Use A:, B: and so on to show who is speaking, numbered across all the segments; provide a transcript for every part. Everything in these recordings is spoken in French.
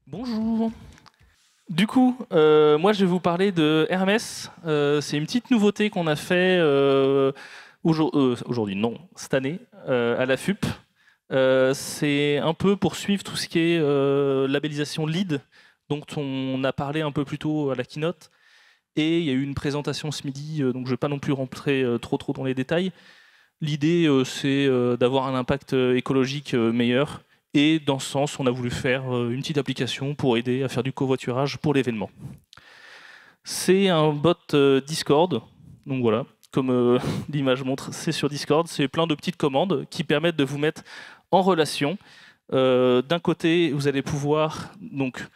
A: Bonjour. Du coup, moi je vais vous parler de Hermès. C'est une petite nouveauté qu'on a fait aujourd'hui, non, cette année, à la FUP. C'est un peu pour suivre tout ce qui est labellisation LEED, dont on a parlé un peu plus tôt à la keynote. Et il y a eu une présentation ce midi, donc je ne vais pas non plus rentrer trop dans les détails. L'idée, c'est d'avoir un impact écologique meilleur. Et dans ce sens, on a voulu faire une petite application pour aider à faire du covoiturage pour l'événement. C'est un bot Discord, donc voilà, comme l'image montre, c'est sur Discord. C'est plein de petites commandes qui permettent de vous mettre en relation. D'un côté, vous allez pouvoir donc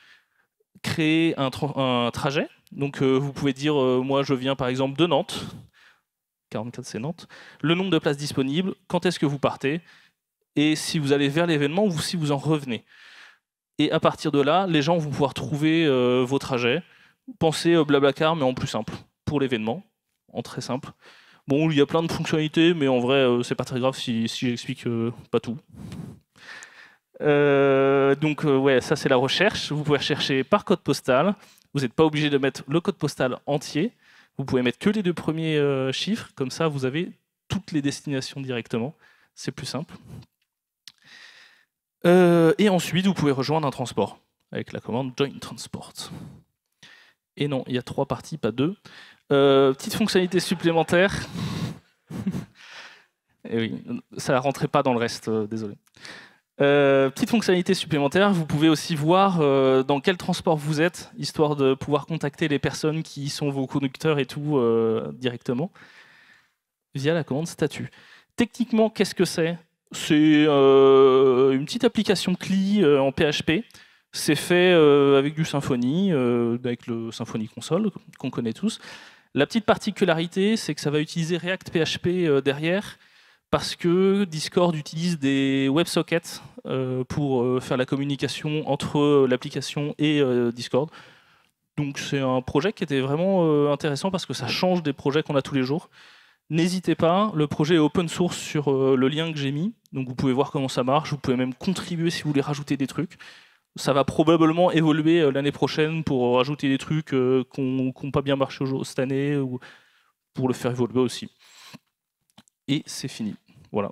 A: créer un trajet. Donc vous pouvez dire, moi je viens par exemple de Nantes, 44 c'est Nantes, le nombre de places disponibles, quand est-ce que vous partez, et si vous allez vers l'événement ou si vous en revenez. Et à partir de là, les gens vont pouvoir trouver vos trajets. Pensez Blablacar, mais en plus simple, pour l'événement, en très simple. Bon, il y a plein de fonctionnalités, mais en vrai, c'est pas très grave si j'explique pas tout. Ouais, ça c'est la recherche. Vous pouvez rechercher par code postal. Vous n'êtes pas obligé de mettre le code postal entier. Vous pouvez mettre que les 2 premiers chiffres. Comme ça, vous avez toutes les destinations directement. C'est plus simple. Et ensuite, vous pouvez rejoindre un transport avec la commande Join Transport. Et non, il y a 3 parties, pas 2. Petite fonctionnalité supplémentaire. Et oui, ça ne rentrait pas dans le reste, désolé. Petite fonctionnalité supplémentaire, vous pouvez aussi voir dans quel transport vous êtes, histoire de pouvoir contacter les personnes qui sont vos conducteurs et tout directement, via la commande statut. Techniquement, qu'est-ce que c'est ? C'est une petite application CLI en PHP. C'est fait avec du Symfony, avec le Symfony Console, qu'on connaît tous. La petite particularité, c'est que ça va utiliser React PHP derrière, parce que Discord utilise des WebSockets pour faire la communication entre l'application et Discord. Donc c'est un projet qui était vraiment intéressant, parce que ça change des projets qu'on a tous les jours. N'hésitez pas, le projet est open source sur le lien que j'ai mis, donc vous pouvez voir comment ça marche, vous pouvez même contribuer si vous voulez rajouter des trucs. Ça va probablement évoluer l'année prochaine pour rajouter des trucs qui n'ont pas bien marché cette année, ou pour le faire évoluer aussi. Et c'est fini. Voilà.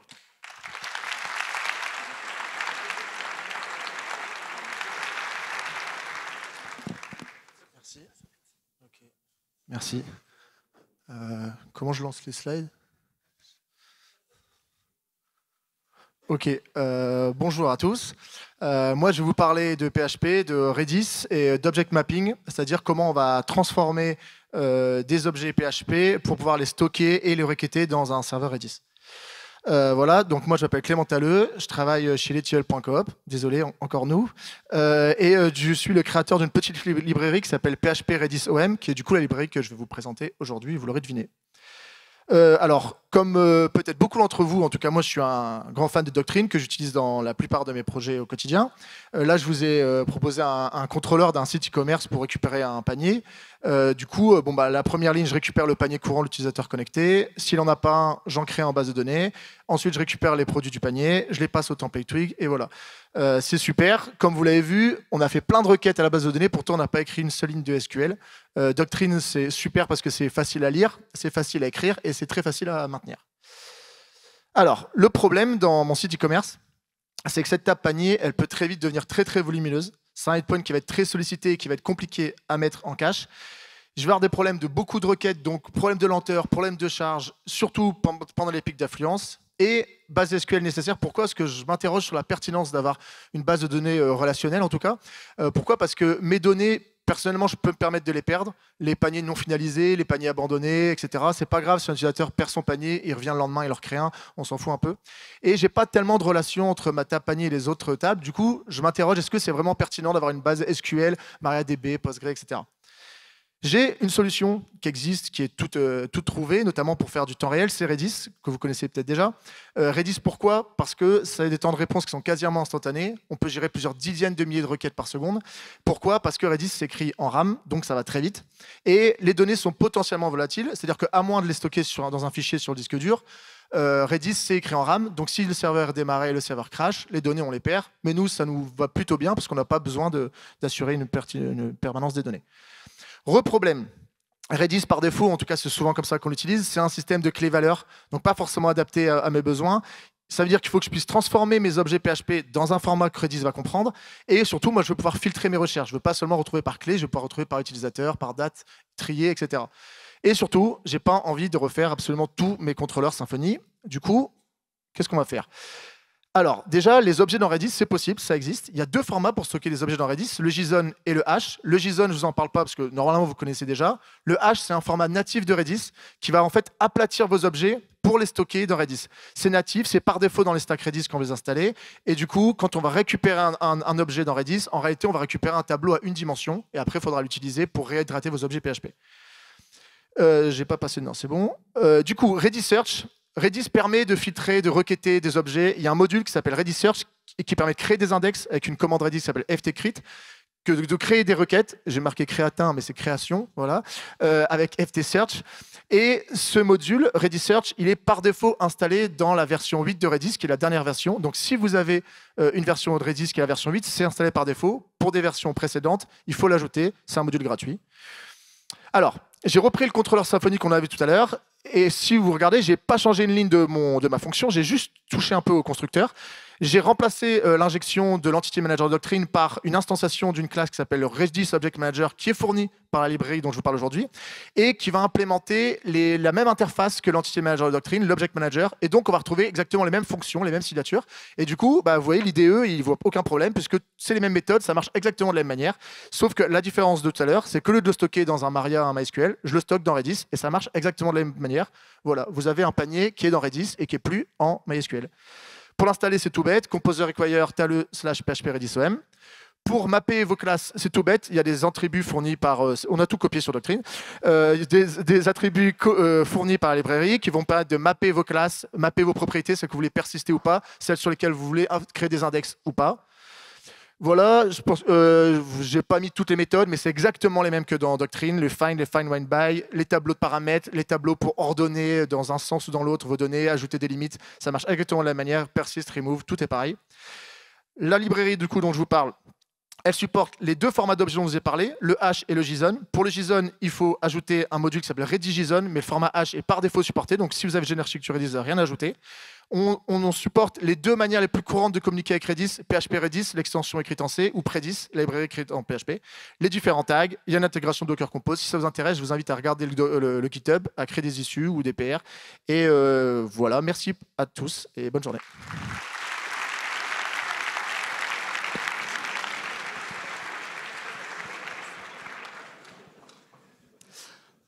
B: Merci. Okay. Merci. Comment je lance les slides ? Ok, bonjour à tous. Moi, je vais vous parler de PHP, de Redis et d'object mapping, c'est-à-dire comment on va transformer des objets PHP pour pouvoir les stocker et les requêter dans un serveur Redis. Voilà, donc moi je m'appelle Clément Talleux, je travaille chez letiol.coop, désolé, encore nous, et je suis le créateur d'une petite librairie qui s'appelle PHP Redis OM, qui est du coup la librairie que je vais vous présenter aujourd'hui, vous l'aurez deviné. Alors, comme peut-être beaucoup d'entre vous, en tout cas moi je suis un grand fan de Doctrine que j'utilise dans la plupart de mes projets au quotidien. Là je vous ai proposé un contrôleur d'un site e-commerce pour récupérer un panier. Du coup, la première ligne, je récupère le panier courant de l'utilisateur connecté. S'il n'en a pas un, j'en crée en base de données. Ensuite, je récupère les produits du panier, je les passe au template twig et voilà. C'est super. Comme vous l'avez vu, on a fait plein de requêtes à la base de données, pourtant on n'a pas écrit une seule ligne de SQL. Doctrine, c'est super parce que c'est facile à lire, c'est facile à écrire et c'est très facile à maintenir. Alors, le problème dans mon site e-commerce, c'est que cette table panier, elle peut très vite devenir très volumineuse. C'est un endpoint qui va être très sollicité et qui va être compliqué à mettre en cache. Je vais avoir des problèmes de beaucoup de requêtes, donc problème de lenteur, problème de charge, surtout pendant les pics d'affluence, et base SQL nécessaire. Pourquoi ? Parce que je m'interroge sur la pertinence d'avoir une base de données relationnelle, en tout cas. Pourquoi ? Parce que mes données, personnellement, je peux me permettre de les perdre. Les paniers non finalisés, les paniers abandonnés, etc. C'est pas grave si un utilisateur perd son panier, il revient le lendemain, il en recrée un, on s'en fout un peu. Et j'ai pas tellement de relation entre ma table panier et les autres tables. Du coup, je m'interroge, est-ce que c'est vraiment pertinent d'avoir une base SQL, MariaDB, Postgre, etc. J'ai une solution qui existe, qui est toute trouvée, notamment pour faire du temps réel, c'est Redis, que vous connaissez peut-être déjà. Redis, pourquoi? Parce que ça a des temps de réponse qui sont quasiment instantanés. On peut gérer plusieurs dizaines de milliers de requêtes par seconde. Pourquoi? Parce que Redis s'écrit en RAM, donc ça va très vite. Et les données sont potentiellement volatiles, c'est-à-dire qu'à moins de les stocker dans un fichier sur le disque dur, Redis, c'est écrit en RAM, donc si le serveur est démarré et le serveur crash, les données, on les perd. Mais nous, ça nous va plutôt bien parce qu'on n'a pas besoin d'assurer une permanence des données. Problème. Redis, par défaut, en tout cas c'est souvent comme ça qu'on l'utilise, c'est un système de clés-valeurs, donc pas forcément adapté à mes besoins. Ça veut dire qu'il faut que je puisse transformer mes objets PHP dans un format que Redis va comprendre. Et surtout, moi, je veux pouvoir filtrer mes recherches. Je ne veux pas seulement retrouver par clé, je veux pouvoir retrouver par utilisateur, par date, trier, etc. Et surtout, je n'ai pas envie de refaire absolument tous mes contrôleurs Symfony. Du coup, qu'est-ce qu'on va faire? Alors, déjà, les objets dans Redis, c'est possible, ça existe. Il y a deux formats pour stocker les objets dans Redis, le JSON et le Hash. Le JSON, je ne vous en parle pas parce que normalement, vous connaissez déjà. Le Hash, c'est un format natif de Redis qui va en fait aplatir vos objets pour les stocker dans Redis. C'est natif, c'est par défaut dans les stacks Redis quand vous les installez. Et du coup, quand on va récupérer un objet dans Redis, en réalité, on va récupérer un tableau à une dimension et après, il faudra l'utiliser pour réhydrater vos objets PHP. J'ai pas passé, non, c'est bon. Du coup, Redis Search. Redis permet de filtrer, de requêter des objets. Il y a un module qui s'appelle Redis Search et qui permet de créer des index avec une commande Redis qui s'appelle ftcrit, de créer des requêtes. J'ai marqué créatin, mais c'est création, voilà, avec ftsearch. Et ce module, Redis Search, il est par défaut installé dans la version 8 de Redis, qui est la dernière version. Donc si vous avez une version de Redis qui est la version 8, c'est installé par défaut. Pour des versions précédentes, il faut l'ajouter. C'est un module gratuit. Alors, j'ai repris le contrôleur Symfony qu'on a vu tout à l'heure. Et si vous regardez, je n'ai pas changé une ligne de ma fonction, j'ai juste touché un peu au constructeur. J'ai remplacé l'injection de l'Entity Manager Doctrine par une instanciation d'une classe qui s'appelle le Redis Object Manager, qui est fournie par la librairie dont je vous parle aujourd'hui, et qui va implémenter la même interface que l'Entity Manager Doctrine, l'Object Manager, et donc on va retrouver exactement les mêmes fonctions, les mêmes signatures. Et du coup, vous voyez, l'IDE, il ne voit aucun problème, puisque c'est les mêmes méthodes, ça marche exactement de la même manière, sauf que la différence de tout à l'heure, c'est que au lieu de le stocker dans un Maria, un MySQL, je le stocke dans Redis, et ça marche exactement de la même manière. Voilà, vous avez un panier qui est dans Redis et qui n'est plus en MySQL. Pour l'installer, c'est tout bête. Composer require taleu/php redisom. Pour mapper vos classes, c'est tout bête. Il y a des attributs fournis par... on a tout copié sur Doctrine. Des attributs fournis par la librairie qui vont permettre de mapper vos classes, mapper vos propriétés, celles que vous voulez persister ou pas, celles sur lesquelles vous voulez créer des index ou pas. Voilà, je pense, j'ai pas mis toutes les méthodes, mais c'est exactement les mêmes que dans Doctrine, les find, find by, les tableaux de paramètres, les tableaux pour ordonner dans un sens ou dans l'autre vos données, ajouter des limites, ça marche exactement de la même manière, persist, remove, tout est pareil. La librairie du coup dont je vous parle, elle supporte les deux formats d'objets dont je vous ai parlé, le hash et le JSON. Pour le JSON, il faut ajouter un module qui s'appelle RediJSON, mais le format hash est par défaut supporté, donc si vous avez General Structure Redis, rien à ajouter. On supporte les deux manières les plus courantes de communiquer avec Redis, PHP Redis, l'extension écrite en C, ou Predis, la librairie écrite en PHP. Les différents tags, il y a une intégration Docker Compose. Si ça vous intéresse, je vous invite à regarder le GitHub, à créer des issues ou des PR. Et voilà, merci à tous et bonne journée.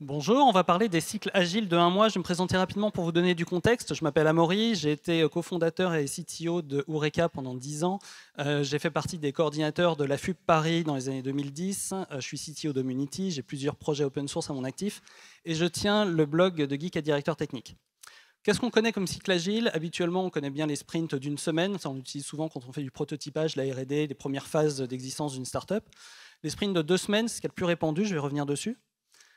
C: Bonjour, on va parler des cycles agiles de 1 mois. Je vais me présenter rapidement pour vous donner du contexte. Je m'appelle Amaury, j'ai été cofondateur et CTO de Eureka pendant 10 ans. J'ai fait partie des coordinateurs de la FUP Paris dans les années 2010. Je suis CTO d'Omunity, j'ai plusieurs projets open source à mon actif et je tiens le blog de Geek et Directeur Technique. Qu'est-ce qu'on connaît comme cycle agile? Habituellement, on connaît bien les sprints d'une semaine. Ça, on l'utilise souvent quand on fait du prototypage, la R&D, les premières phases d'existence d'une startup. Les sprints de 2 semaines, c'est ce qui est le plus répandu, je vais revenir dessus.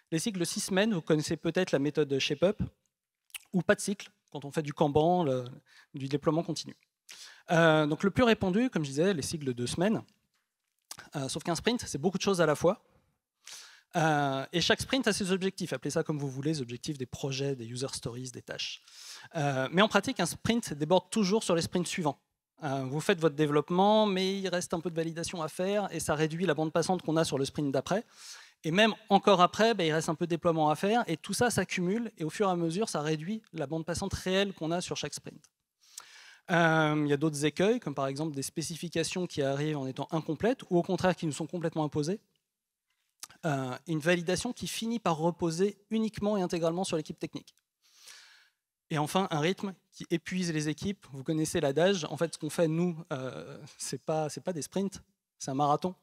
C: Les cycles de 6 semaines, vous connaissez peut-être la méthode ShapeUp, ou pas de cycle, quand on fait du Kanban, du déploiement continu. Donc le plus répandu, comme je disais, les cycles de 2 semaines, sauf qu'un sprint, c'est beaucoup de choses à la fois. Et chaque sprint a ses objectifs, appelez ça comme vous voulez, les objectifs des projets, des user stories, des tâches. Mais en pratique, un sprint déborde toujours sur les sprints suivants. Vous faites votre développement, mais il reste un peu de validation à faire, et ça réduit la bande passante qu'on a sur le sprint d'après. Et même encore après, il reste un peu de déploiement à faire, et tout ça s'accumule, et au fur et à mesure, ça réduit la bande passante réelle qu'on a sur chaque sprint. Il y a d'autres écueils, comme par exemple des spécifications qui arrivent en étant incomplètes, ou au contraire qui nous sont complètement imposées. Une validation qui finit par reposer uniquement et intégralement sur l'équipe technique. Et enfin, un rythme qui épuise les équipes. Vous connaissez l'adage. En fait, ce qu'on fait, nous, c'est pas des sprints, c'est un marathon.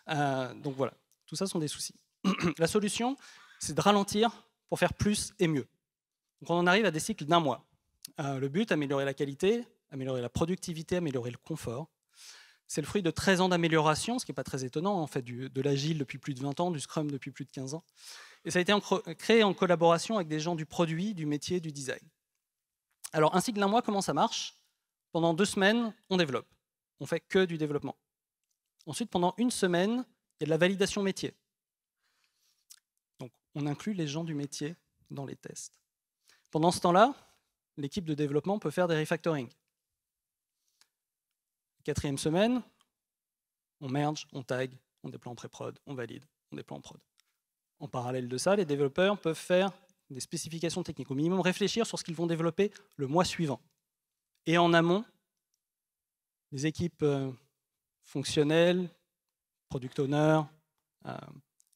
C: Donc voilà, tout ça sont des soucis. La solution, c'est de ralentir pour faire plus et mieux. Donc on en arrive à des cycles d'1 mois. Le but, améliorer la qualité, améliorer la productivité, améliorer le confort. C'est le fruit de 13 ans d'amélioration, ce qui n'est pas très étonnant, en fait, de l'agile depuis plus de 20 ans, du Scrum depuis plus de 15 ans. Et ça a été créé en collaboration avec des gens du produit, du métier, du design. Alors, un cycle d'1 mois, comment ça marche? Pendant 2 semaines, on développe. On fait que du développement. Ensuite, pendant 1 semaine, il y a de la validation métier. Donc, on inclut les gens du métier dans les tests. Pendant ce temps-là, l'équipe de développement peut faire des refactoring. 4e semaine, on merge, on tag, on déploie en pré-prod, on valide, on déploie en prod. En parallèle de ça, les développeurs peuvent faire des spécifications techniques, au minimum réfléchir sur ce qu'ils vont développer le mois suivant. Et en amont, les équipes fonctionnelles, product owner,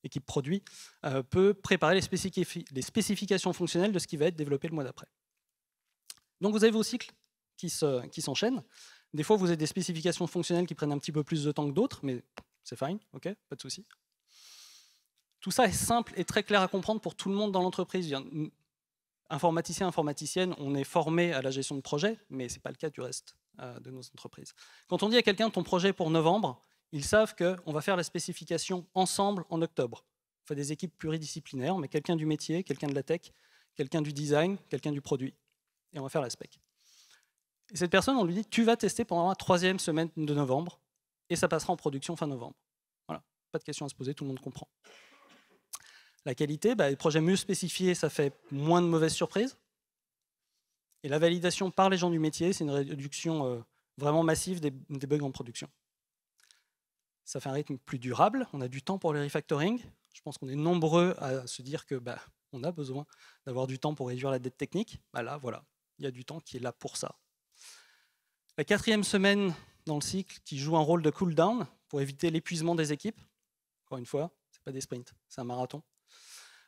C: équipe produit, peut préparer les spécifications fonctionnelles de ce qui va être développé le mois d'après. Donc vous avez vos cycles qui s'enchaînent. Des fois, vous avez des spécifications fonctionnelles qui prennent un petit peu plus de temps que d'autres, mais c'est fine, ok, pas de souci. Tout ça est simple et très clair à comprendre pour tout le monde dans l'entreprise. Informaticien, informaticienne, on est formé à la gestion de projet, mais ce n'est pas le cas du reste de nos entreprises. Quand on dit à quelqu'un ton projet pour novembre, ils savent qu'on va faire la spécification ensemble en octobre. On fait des équipes pluridisciplinaires, mais quelqu'un du métier, quelqu'un de la tech, quelqu'un du design, quelqu'un du produit. Et on va faire la spec. Et cette personne, on lui dit, tu vas tester pendant la 3e semaine de novembre, et ça passera en production fin novembre. Voilà, pas de question à se poser, tout le monde comprend. La qualité, les projets mieux spécifiés, ça fait moins de mauvaises surprises. Et la validation par les gens du métier, c'est une réduction vraiment massive des bugs en production. Ça fait un rythme plus durable, on a du temps pour les refactoring. Je pense qu'on est nombreux à se dire que on a besoin d'avoir du temps pour réduire la dette technique. Là, voilà, il y a du temps qui est là pour ça. La 4e semaine dans le cycle qui joue un rôle de cool-down pour éviter l'épuisement des équipes. Encore une fois, ce n'est pas des sprints, c'est un marathon.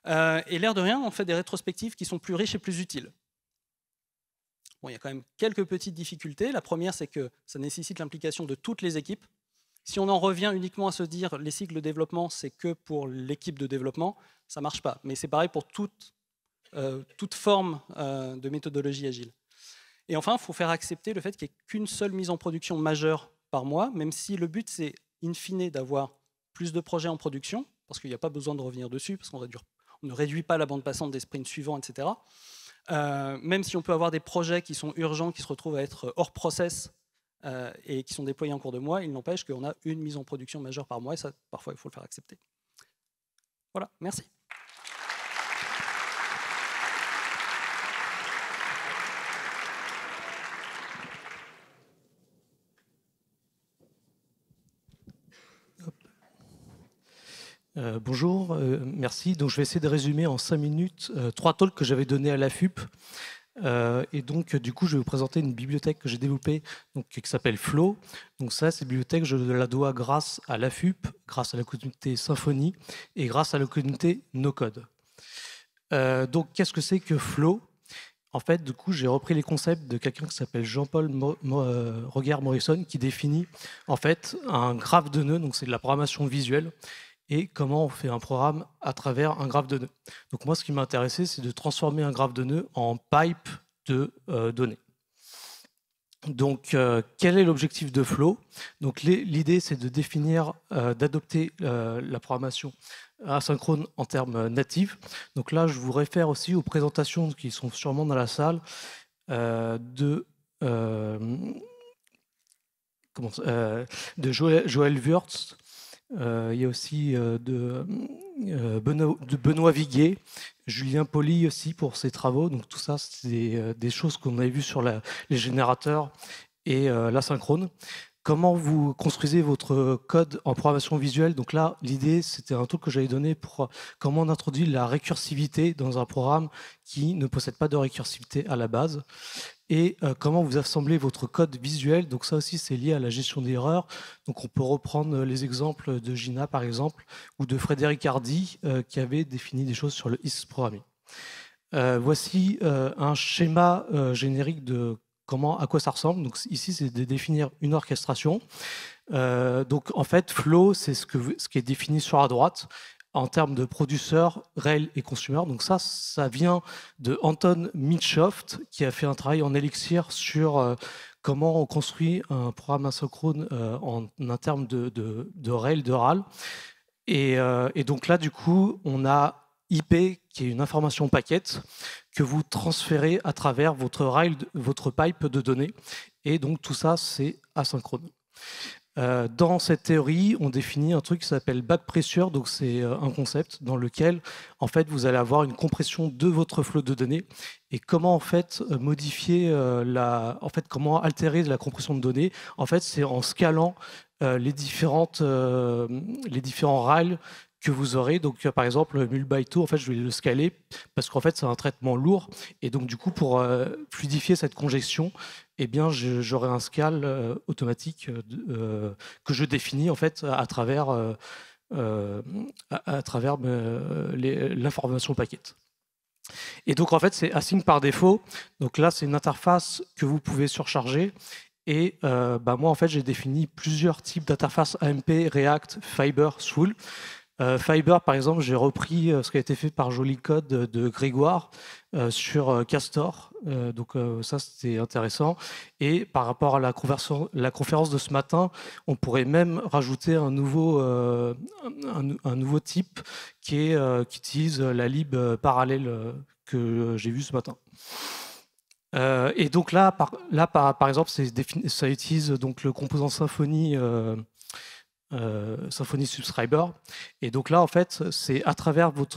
C: Et l'air de rien, on fait des rétrospectives qui sont plus riches et plus utiles. Bon, il y a quand même quelques petites difficultés. La première, c'est que ça nécessite l'implication de toutes les équipes. Si on en revient uniquement à se dire les cycles de développement, c'est que pour l'équipe de développement, ça ne marche pas. Mais c'est pareil pour toute forme de méthodologie agile. Et enfin, il faut faire accepter le fait qu'il n'y ait qu'une seule mise en production majeure par mois, même si le but, c'est in fine d'avoir plus de projets en production, parce qu'il n'y a pas besoin de revenir dessus, parce qu'on ne réduit pas la bande passante des sprints suivants, etc. Même si on peut avoir des projets qui sont urgents, qui se retrouvent à être hors process et qui sont déployés en cours de mois, il n'empêche qu'on a une mise en production majeure par mois, et ça, parfois, il faut le faire accepter. Voilà, merci.
D: Bonjour, merci. Donc, je vais essayer de résumer en 5 minutes 3 talks que j'avais donnés à la FUP. Et donc, du coup, je vais vous présenter une bibliothèque que j'ai développée qui s'appelle Flow. Donc ça, cette bibliothèque, je la dois grâce à la FUP, grâce à la communauté Symfony et grâce à la communauté NoCode. Donc, qu'est-ce que c'est que Flow? En fait, du coup, j'ai repris les concepts de quelqu'un qui s'appelle Jean-Paul Roguer-Morrison, qui définit en fait un graphe de nœuds. Donc, c'est de la programmation visuelle. Et comment on fait un programme à travers un graphe de nœuds. Donc moi, ce qui m'a intéressé, c'est de transformer un graphe de nœuds en pipe de données. Donc, quel est l'objectif de Flow? Donc, l'idée, c'est de définir, d'adopter la programmation asynchrone en termes natifs. Donc là, je vous réfère aussi aux présentations qui sont sûrement dans la salle de Joël Wurtz. Il y a aussi de Benoît Viguier, Julien Poli aussi pour ses travaux. Donc tout ça, c'est des choses qu'on avait vues sur les générateurs et l'asynchrone. Comment vous construisez votre code en programmation visuelle? Donc là, l'idée, c'était un truc que j'avais donné pour comment on introduit la récursivité dans un programme qui ne possède pas de récursivité à la base. Et comment vous assemblez votre code visuel. Donc ça aussi, c'est lié à la gestion d'erreurs. Donc on peut reprendre les exemples de Gina, par exemple, ou de Frédéric Hardy, qui avait défini des choses sur le IS programming. Voici un schéma générique de à quoi ça ressemble. Donc ici, c'est de définir une orchestration. Donc en fait, Flow, c'est ce qui est défini sur la droite. en termes de producteur, rail et consumer. Donc ça vient de Anton Mitchoft, qui a fait un travail en Elixir sur comment on construit un programme asynchrone en termes de rail, de RAL. Et donc là, du coup, on a IP, qui est une information paquet, que vous transférez à travers votre rail, votre pipe de données. Et donc tout ça, c'est asynchrone. Dans cette théorie, on définit un truc qui s'appelle back pressure. Donc c'est un concept dans lequel, en fait, vous allez avoir une compression de votre flot de données. Et comment en fait modifier comment altérer la compression de données. En fait, c'est en scalant les différents rails que vous aurez. Donc, par exemple, MulByTo, en fait, je vais le scaler parce qu'en fait, c'est un traitement lourd. Et donc, du coup, pour fluidifier cette congestion, eh bien, j'aurai un scale automatique que je définis en fait à travers l'information paquet. Et donc, en fait, c'est async par défaut. Donc là, c'est une interface que vous pouvez surcharger. Et moi, en fait, j'ai défini plusieurs types d'interfaces AMP, React, Fiber, Swole. Fiber, par exemple, j'ai repris ce qui a été fait par Joli Code de Grégoire sur Castor. Donc ça, c'était intéressant. Et par rapport à la conférence de ce matin, on pourrait même rajouter un nouveau type qui utilise la lib parallèle que j'ai vu ce matin. Et donc là, par exemple, ça utilise donc le composant Symfony. Symfony Subscriber. Et donc là, en fait, c'est à travers vous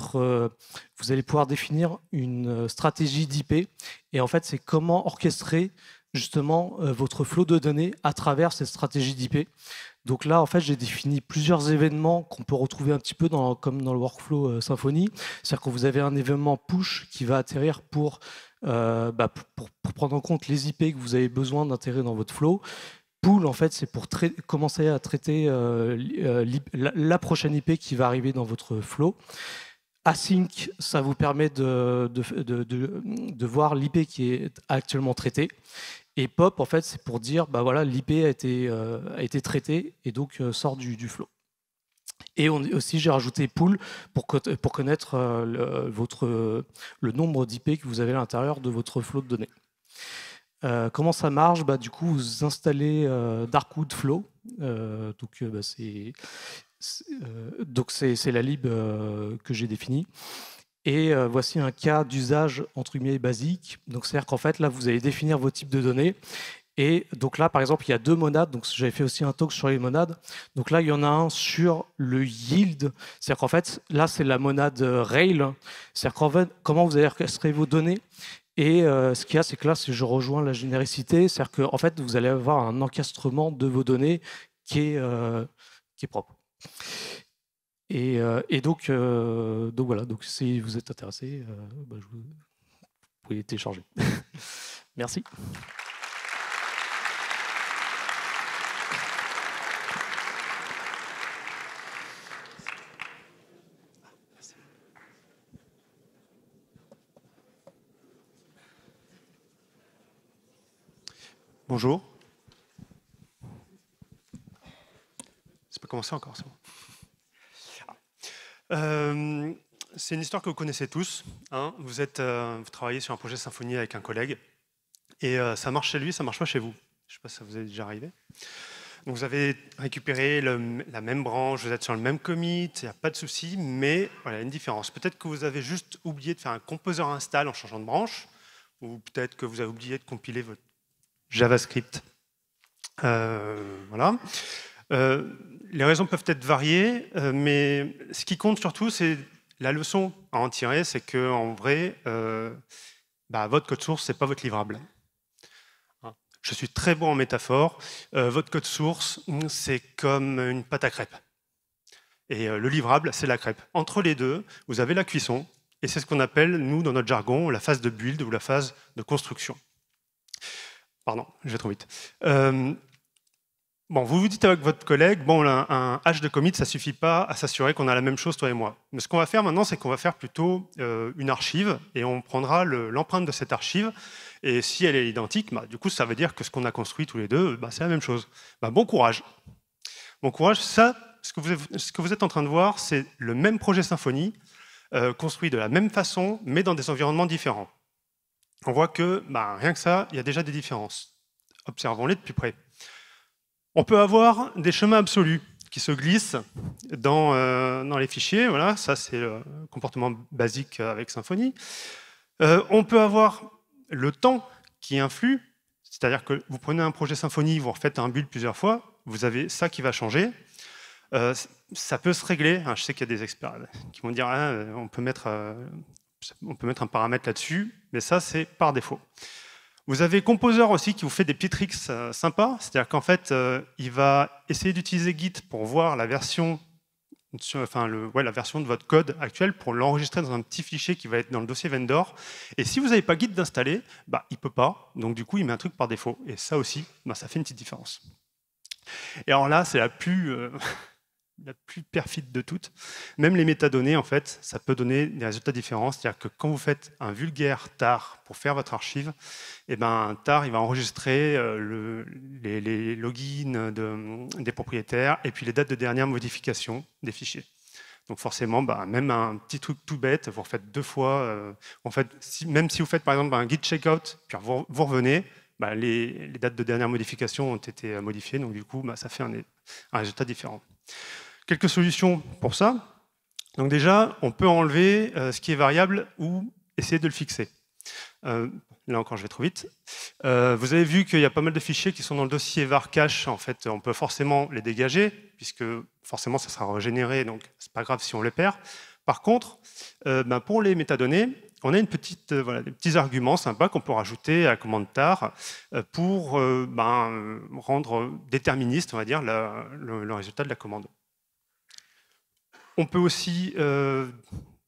D: allez pouvoir définir une stratégie d'IP. Et en fait, c'est comment orchestrer justement votre flot de données à travers cette stratégie d'IP. Donc là, en fait, j'ai défini plusieurs événements qu'on peut retrouver un petit peu comme dans le workflow Symfony. C'est-à-dire que vous avez un événement push qui va atterrir pour prendre en compte les IP que vous avez besoin d'intégrer dans votre flow. Pull, en fait, c'est pour commencer à traiter la prochaine IP qui va arriver dans votre flow. Async, ça vous permet de voir l'IP qui est actuellement traitée. Et pop, en fait, c'est pour dire, voilà, l'IP a été traitée et donc sort du flow. Et aussi, j'ai rajouté pool pour connaître le nombre d'IP que vous avez à l'intérieur de votre flow de données. Comment ça marche? Du coup, vous installez Darkwood Flow. C'est la lib que j'ai définie. Et voici un cas d'usage entre guillemets basique. Donc, c'est-à-dire qu'en fait, là, vous allez définir vos types de données. Et donc là, par exemple, il y a 2 monades. Donc, j'avais fait aussi un talk sur les monades. Donc là, il y en a un sur le yield. C'est-à-dire qu'en fait, là, c'est la monade Rail. C'est-à-dire qu'en fait, comment vous allez orchestrer vos données. Et ce qu'il y a, c'est que là, je rejoins la généricité. C'est-à-dire qu'en fait, vous allez avoir un encastrement de vos données qui est propre. Et donc voilà. Donc, si vous êtes intéressé, vous pouvez télécharger. Merci.
E: Bonjour. C'est pas commencé encore, c'est bon. C'est une histoire que vous connaissez tous. Hein. Vous travaillez sur un projet Symfony avec un collègue et ça marche chez lui, ça marche pas chez vous. Je ne sais pas si ça vous est déjà arrivé. Donc vous avez récupéré la même branche, vous êtes sur le même commit, il n'y a pas de souci, mais voilà, il y a une différence. Peut-être que vous avez juste oublié de faire un composer install en changeant de branche, ou peut-être que vous avez oublié de compiler votre JavaScript. Voilà. Les raisons peuvent être variées, mais ce qui compte surtout, c'est la leçon à en tirer, c'est qu'en vrai, votre code source, ce n'est pas votre livrable. Je suis très bon en métaphore. Votre code source, c'est comme une pâte à crêpes. Et le livrable, c'est la crêpe. Entre les deux, vous avez la cuisson, et c'est ce qu'on appelle, nous, dans notre jargon, la phase de build ou la phase de construction. Pardon, je vais trop vite. Vous vous dites avec votre collègue, un hash de commit, ça ne suffit pas à s'assurer qu'on a la même chose, toi et moi. Mais ce qu'on va faire maintenant, c'est qu'on va faire plutôt une archive, et on prendra l'empreinte de cette archive, et si elle est identique, du coup, ça veut dire que ce qu'on a construit tous les deux, c'est la même chose. Bon courage. Bon courage, ça, ce que vous êtes en train de voir, c'est le même projet Symfony, construit de la même façon, mais dans des environnements différents. On voit que, rien que ça, il y a déjà des différences. Observons-les de plus près. On peut avoir des chemins absolus qui se glissent dans les fichiers. Voilà, ça c'est le comportement basique avec Symfony. On peut avoir le temps qui influe, c'est-à-dire que vous prenez un projet Symfony, vous refaites un build plusieurs fois, vous avez ça qui va changer. Ça peut se régler. Je sais qu'il y a des experts qui vont dire on peut mettre un paramètre là-dessus, mais ça c'est par défaut. Vous avez Composer aussi qui vous fait des petits tricks sympas, c'est-à-dire qu'en fait, il va essayer d'utiliser Git pour voir la version, la version de votre code actuel pour l'enregistrer dans un petit fichier qui va être dans le dossier vendor. Et si vous n'avez pas Git d'installer, il ne peut pas. Donc du coup, il met un truc par défaut. Et ça aussi, ça fait une petite différence. Et alors là, c'est la plus perfide de toutes. Même les métadonnées, en fait, ça peut donner des résultats différents. C'est-à-dire que quand vous faites un vulgaire tar pour faire votre archive, tar, il va enregistrer les logins des propriétaires et puis les dates de dernière modification des fichiers. Donc forcément, même un petit truc tout bête, vous refaites 2 fois. Même si vous faites par exemple un git checkout, puis vous revenez, les dates de dernière modification ont été modifiées, donc du coup, ça fait un résultat différent. Quelques solutions pour ça. Donc déjà, on peut enlever ce qui est variable ou essayer de le fixer. Là encore, je vais trop vite. Vous avez vu qu'il y a pas mal de fichiers qui sont dans le dossier var cache. En fait, on peut forcément les dégager, puisque forcément, ça sera régénéré, donc c'est pas grave si on les perd. Par contre, pour les métadonnées, on a des petits arguments sympas qu'on peut rajouter à la commande tar pour rendre déterministe, on va dire, le résultat de la commande. On peut aussi, je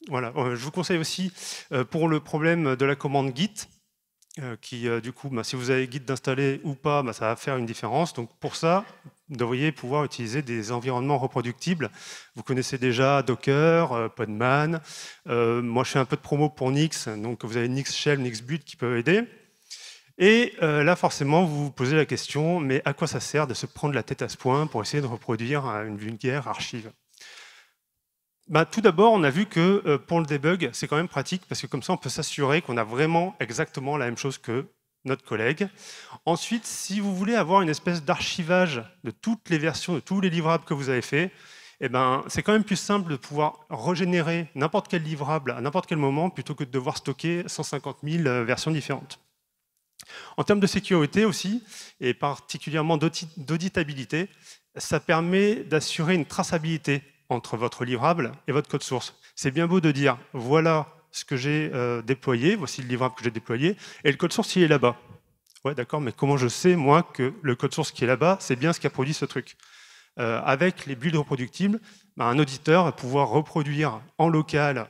E: vous conseille aussi pour le problème de la commande git, qui du coup, si vous avez git d'installer ou pas, ça va faire une différence. Donc pour ça, vous devriez pouvoir utiliser des environnements reproductibles. Vous connaissez déjà Docker, Podman. Moi, je fais un peu de promo pour Nix, donc vous avez Nix Shell, Nix Build qui peuvent aider. Et là, forcément, vous vous posez la question, mais à quoi ça sert de se prendre la tête à ce point pour essayer de reproduire une vulgaire archive ? Tout d'abord, on a vu que pour le debug, c'est quand même pratique, parce que comme ça, on peut s'assurer qu'on a vraiment exactement la même chose que notre collègue. Ensuite, si vous voulez avoir une espèce d'archivage de toutes les versions, de tous les livrables que vous avez fait, c'est quand même plus simple de pouvoir régénérer n'importe quel livrable à n'importe quel moment, plutôt que de devoir stocker 150 000 versions différentes. En termes de sécurité aussi, et particulièrement d'auditabilité, ça permet d'assurer une traçabilité entre votre livrable et votre code source. C'est bien beau de dire, voilà ce que j'ai déployé, voici le livrable que j'ai déployé, et le code source, il est là-bas. Ouais, d'accord, mais comment je sais, moi, que le code source qui est là-bas, c'est bien ce qui a produit ce truc? Avec les builds reproductibles, un auditeur va pouvoir reproduire en local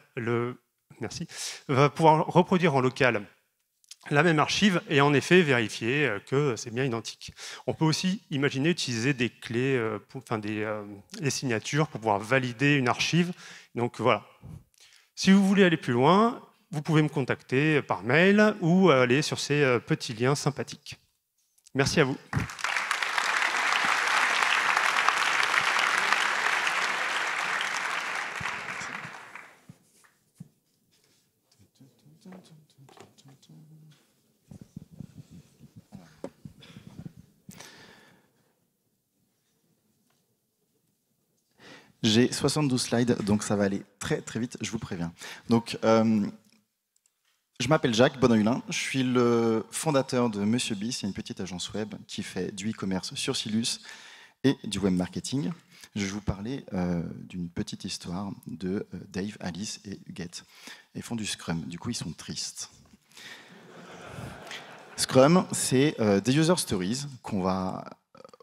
E: la même archive et en effet vérifier que c'est bien identique. On peut aussi imaginer utiliser des clés, des signatures pour pouvoir valider une archive. Donc voilà. Si vous voulez aller plus loin, vous pouvez me contacter par mail ou aller sur ces petits liens sympathiques. Merci à vous.
F: J'ai 72 slides, donc ça va aller très très vite, je vous préviens. Donc, je m'appelle Jacques Bonneulin, je suis le fondateur de Monsieur B, c'est une petite agence web qui fait du e-commerce sur Silus et du web marketing. Je vais vous parler d'une petite histoire de Dave, Alice et Huguette. Ils font du Scrum, du coup ils sont tristes. Scrum, c'est des user stories qu'on va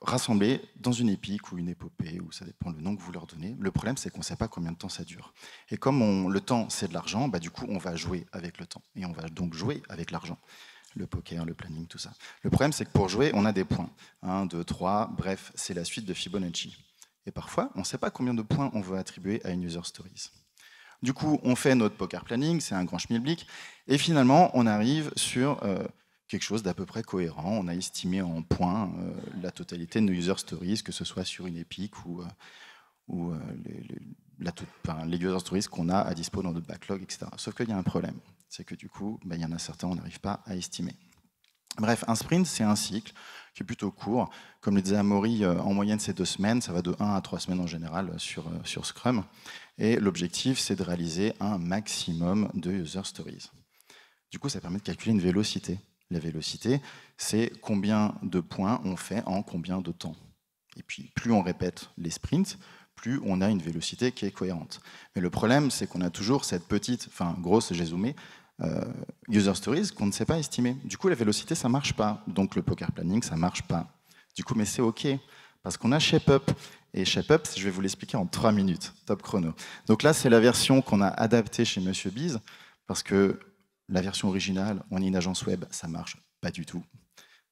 F: rassembler dans une épique ou une épopée, ou ça dépend le nom que vous leur donnez. Le problème, c'est qu'on ne sait pas combien de temps ça dure. Et comme le temps, c'est de l'argent, du coup, on va jouer avec le temps. Et on va donc jouer avec l'argent. Le poker, le planning, tout ça. Le problème, c'est que pour jouer, on a des points. 1, 2, 3, bref, c'est la suite de Fibonacci. Et parfois, on ne sait pas combien de points on veut attribuer à une user stories. Du coup, on fait notre poker planning, c'est un grand schmilblick, et finalement, on arrive sur quelque chose d'à peu près cohérent. On a estimé en points la totalité de nos user stories, que ce soit sur une épique ou ou les user stories qu'on a à dispo dans notre backlog, etc. Sauf qu'il y a un problème, c'est que du coup, il y en a certains, on n'arrive pas à estimer. Bref, un sprint, c'est un cycle qui est plutôt court. Comme le disait Amaury, en moyenne, c'est 2 semaines. Ça va de 1 à 3 semaines en général sur Scrum. Et l'objectif, c'est de réaliser un maximum de user stories. Du coup, ça permet de calculer une vélocité. La vélocité, c'est combien de points on fait en combien de temps. Et puis, plus on répète les sprints, plus on a une vélocité qui est cohérente. Mais le problème, c'est qu'on a toujours cette petite, enfin grosse, j'ai zoomé, user stories qu'on ne sait pas estimer. Du coup, la vélocité, ça ne marche pas. Donc, le poker planning, ça ne marche pas. Du coup, mais c'est OK, parce qu'on a ShapeUp. Et ShapeUp, je vais vous l'expliquer en 3 minutes, top chrono. Donc là, c'est la version qu'on a adaptée chez Monsieur Biz, parce que la version originale, on est une agence web, ça ne marche pas du tout.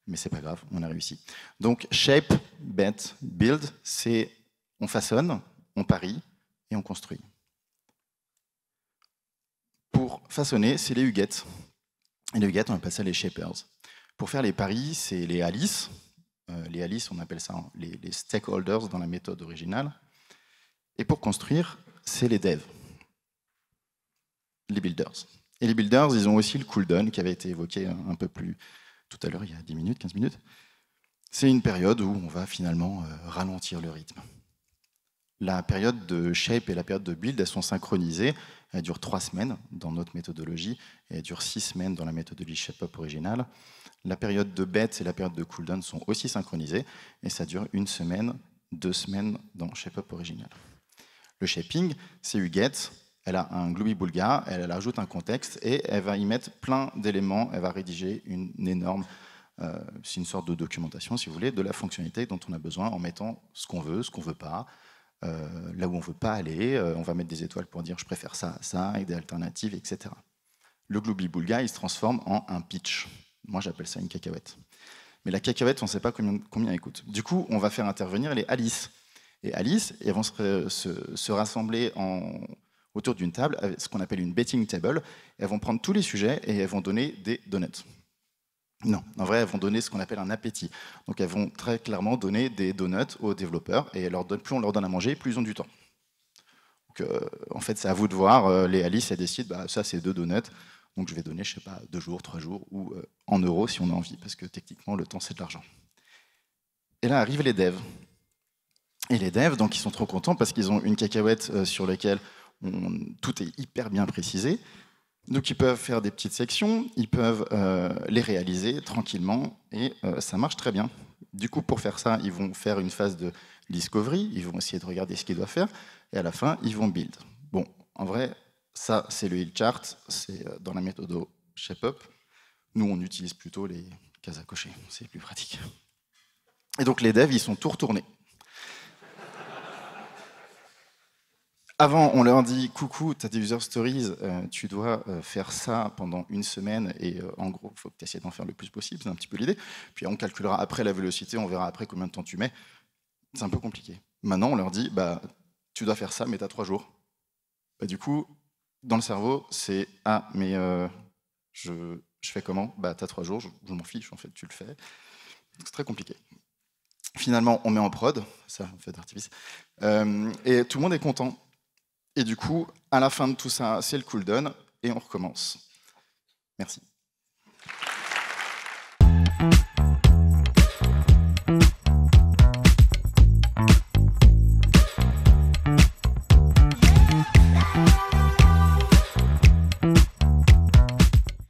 F: Mais c'est pas grave, on a réussi. Donc, Shape, Bet, Build, c'est on façonne, on parie et on construit. Pour façonner, c'est les huguettes. Et les huguettes, on appelle ça les shapers. Pour faire les paris, c'est les Alice. Les Alice, on appelle ça les stakeholders dans la méthode originale. Et pour construire, c'est les devs, les builders. Et les builders, ils ont aussi le cooldown qui avait été évoqué un peu plus tout à l'heure, il y a 10 minutes, 15 minutes. C'est une période où on va finalement ralentir le rythme. La période de shape et la période de build, elles sont synchronisées. Elles durent 3 semaines dans notre méthodologie et elles durent 6 semaines dans la méthodologie ShapeUp originale. La période de bet et la période de cooldown sont aussi synchronisées et ça dure 1 semaine, 2 semaines dans ShapeUp original. Le shaping, c'est Huguette. Elle a un Glooby-Boulga, elle ajoute un contexte et elle va y mettre plein d'éléments. Elle va rédiger une énorme, c'est une sorte de documentation, si vous voulez, de la fonctionnalité dont on a besoin en mettant ce qu'on veut pas. Là où on ne veut pas aller, on va mettre des étoiles pour dire je préfère ça à ça, avec des alternatives, etc. Le Glooby-Boulga, il se transforme en un pitch. Moi, j'appelle ça une cacahuète. Mais la cacahuète, on ne sait pas combien elle coûte. Du coup, on va faire intervenir les Alice. Et Alice, elles vont se rassembler autour d'une table, ce qu'on appelle une betting table. Elles vont prendre tous les sujets et elles vont donner des donuts. Non, en vrai, elles vont donner ce qu'on appelle un appétit. Donc, elles vont très clairement donner des donuts aux développeurs et plus on leur donne à manger, plus ils ont du temps. Donc, en fait, c'est à vous de voir. Les Alice, elles décident, ça, c'est 2 donuts. Donc, je vais donner, je sais pas, 2 jours, 3 jours ou en euros si on a envie, parce que techniquement, le temps, c'est de l'argent. Et là arrivent les devs. Et les devs, donc, ils sont trop contents parce qu'ils ont une cacahuète sur laquelle tout est hyper bien précisé. Donc ils peuvent faire des petites sections, ils peuvent les réaliser tranquillement et ça marche très bien. Du coup, pour faire ça, ils vont faire une phase de discovery, ils vont essayer de regarder ce qu'ils doivent faire et à la fin, ils vont build. Bon, en vrai, ça, c'est le hill chart, c'est dans la méthode ShapeUp. Nous, on utilise plutôt les cases à cocher, c'est plus pratique. Et donc les devs, ils sont tout retournés. Avant, on leur dit « Coucou, tu as des user stories, tu dois faire ça pendant 1 semaine et en gros, il faut que tu essaies d'en faire le plus possible. » C'est un petit peu l'idée. Puis on calculera après la vélocité, on verra après combien de temps tu mets. C'est un peu compliqué. Maintenant, on leur dit « Tu dois faire ça, mais tu as 3 jours. » Du coup, dans le cerveau, c'est « Ah, mais je fais comment ?» Tu as 3 jours, je m'en fiche, en fait, tu le fais. C'est très compliqué. Finalement, on met en prod, ça, fait d'artifice, et tout le monde est content. Et du coup, à la fin de tout ça, c'est le cooldown et on recommence. Merci.